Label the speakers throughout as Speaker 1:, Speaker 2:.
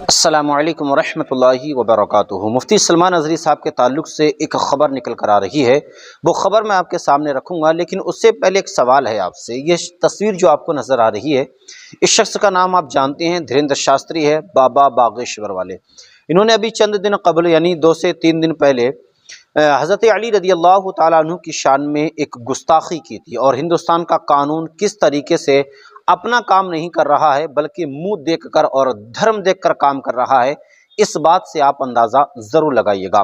Speaker 1: السلام علیکم ورحمۃ اللہ وبرکاتہ۔ مفتی سلمان اظہری صاحب کے تعلق سے ایک خبر نکل کر آ رہی ہے، وہ خبر میں آپ کے سامنے رکھوں گا، لیکن اس سے پہلے ایک سوال ہے آپ سے۔ یہ تصویر جو آپ کو نظر آ رہی ہے، اس شخص کا نام آپ جانتے ہیں، دھریندر شاستری ہے، بابا باگیشور والے۔ انہوں نے ابھی چند دن قبل یعنی 2 سے 3 دن پہلے حضرت علی رضی اللہ تعالیٰ عنہ کی شان میں ایک گستاخی کی تھی، اور ہندوستان کا قانون کس طریقے سے اپنا کام نہیں کر رہا ہے بلکہ منہ دیکھ کر اور دھرم دیکھ کر کام کر رہا ہے، اس بات سے آپ اندازہ ضرور لگائیے گا۔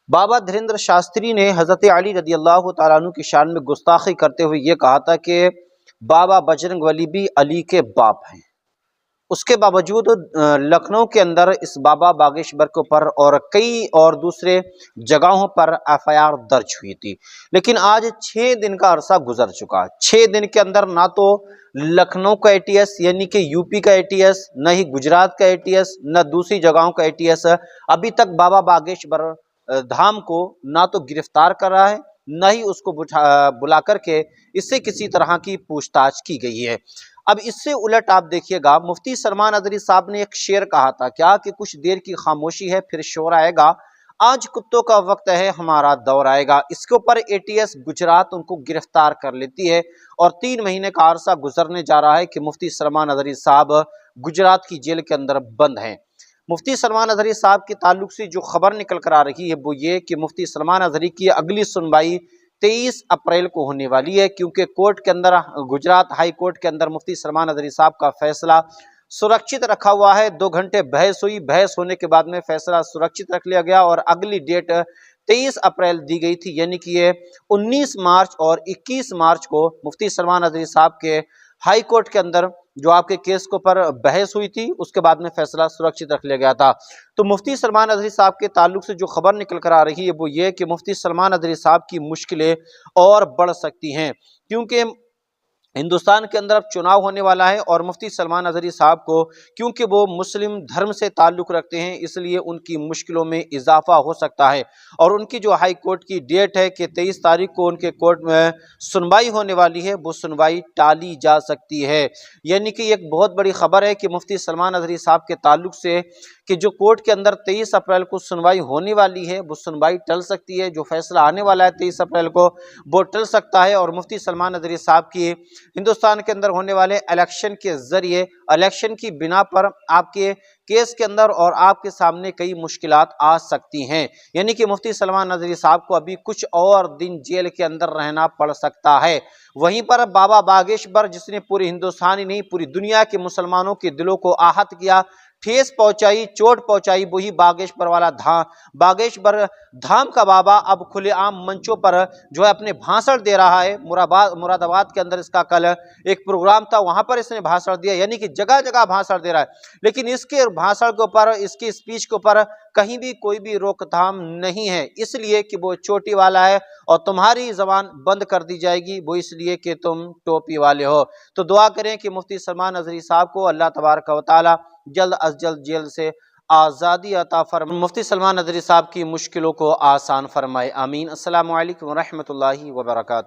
Speaker 1: بابا دھریندر شاستری نے حضرت علی رضی اللہ تعالیٰ عنہ کی شان میں گستاخی کرتے ہوئے یہ کہا تھا کہ بابا بجرنگ بلی بھی علی کے باپ ہیں۔ اس کے باوجود لکھنؤ کے اندر اس بابا باگیشور کے اوپر اور کئی اور دوسرے جگہوں پر FIR درج ہوئی تھی، لیکن آج 6 دن کا عرصہ گزر چکا۔ 6 دن کے اندر نہ تو لکھنؤ کا ATS یعنی کہ UP کا ATS، نہ ہی گجرات کا ATS، نہ دوسری جگہوں کا ATS ابھی تک بابا باگیشور دھام کو نہ تو گرفتار کر رہا ہے، نہ ہی اس کو بلا کر کے اس سے کسی طرح کی پوچھ تاچھ کی گئی ہے۔ اب اس سے الٹ آپ دیکھیے گا، مفتی سلمان اظہری صاحب نے ایک شعر کہا تھا، کیا کہ کچھ دیر کی خاموشی ہے پھر شور آئے گا، آج کتوں کا وقت ہے ہمارا دور آئے گا۔ اس کے اوپر ATS گجرات ان کو گرفتار کر لیتی ہے، اور 3 مہینے کا عرصہ گزرنے جا رہا ہے کہ مفتی سلمان اظہری صاحب گجرات کی جیل کے اندر بند ہیں۔ مفتی سلمان اظہری صاحب کے تعلق سے جو خبر نکل کر آ رہی ہے وہ یہ کہ مفتی سلمان اظہری کی اگلی سنوائی 23 اپریل کو ہونے والی ہے، کیونکہ کورٹ کے اندر، گجرات ہائی کورٹ کے اندر مفتی سلمان اظہری صاحب کا فیصلہ سرکشت رکھا ہوا ہے۔ 2 گھنٹے بحث ہوئی، بحث ہونے کے بعد میں فیصلہ سرکشت رکھ لیا گیا، اور اگلی ڈیٹ 23 اپریل دی گئی تھی، یعنی کہ یہ 19 مارچ اور 21 مارچ کو مفتی سلمان اظہری صاحب کے ہائی کورٹ کے اندر جو آپ کے کیس کے اوپر بحث ہوئی تھی، اس کے بعد میں فیصلہ سرکشت رکھ لیا گیا تھا۔ تو مفتی سلمان اظہری صاحب کے تعلق سے جو خبر نکل کر آ رہی ہے وہ یہ کہ مفتی سلمان اظہری صاحب کی مشکلیں اور بڑھ سکتی ہیں، کیونکہ ہندوستان کے اندر اب چناؤ ہونے والا ہے، اور مفتی سلمان اظہری صاحب کو کیونکہ وہ مسلم دھرم سے تعلق رکھتے ہیں، اس لیے ان کی مشکلوں میں اضافہ ہو سکتا ہے، اور ان کی جو ہائی کورٹ کی ڈیٹ ہے کہ 23 تاریخ کو ان کے کورٹ میں سنوائی ہونے والی ہے، وہ سنوائی ٹالی جا سکتی ہے۔ یعنی کہ ایک بہت بڑی خبر ہے کہ مفتی سلمان اظہری صاحب کے تعلق سے کہ جو کورٹ کے اندر 23 اپریل کو سنوائی ہونے والی ہے، وہ سنوائی ٹل سکتی ہے، جو فیصلہ آنے والا ہے 23 اپریل کو وہ ٹل سکتا ہے، اور مفتی سلمان اظہری صاحب کی ہندوستان کے اندر ہونے والے الیکشن کے ذریعے، الیکشن کی بنا پر آپ کے کیس کے اندر اور آپ کے سامنے کئی مشکلات آ سکتی ہیں، یعنی کہ مفتی سلمان اظہری صاحب کو ابھی کچھ اور دن جیل کے اندر رہنا پڑ سکتا ہے۔ وہیں پر بابا باگیشور، جس نے پوری ہندوستان ہی نہیں پوری دنیا کے مسلمانوں کے دلوں کو آہت کیا، ٹھیس پہنچائی، چوٹ پہنچائی، وہی باگیشور والا باگیشور دھام کا بابا اب کھلے عام منچوں پر جو ہے اپنے بھاشن دے رہا ہے۔ مراد آباد کے اندر اس کا کل ایک پروگرام تھا، وہاں پر اس نے بھاشن دیا، یعنی کہ جگہ جگہ بھاشن دے رہا ہے، لیکن اس کے بھاشن کے اوپر، اس کی اسپیچ کے اوپر کہیں بھی کوئی بھی روک تھام نہیں ہے، اس لیے کہ وہ چوٹی والا ہے، اور تمہاری زبان بند کر دی جائے گی وہ اس لیے کہ تم ٹوپی والے ہو۔ تو دعا کریں کہ مفتی سلمان اظہری صاحب کو اللہ تبارک و تعالی جلد از جلد جیل سے آزادی عطا فرمائے، مفتی سلمان اظہری صاحب کی مشکلوں کو آسان فرمائے، آمین۔ السلام علیکم ورحمۃ اللہ وبرکاتہ۔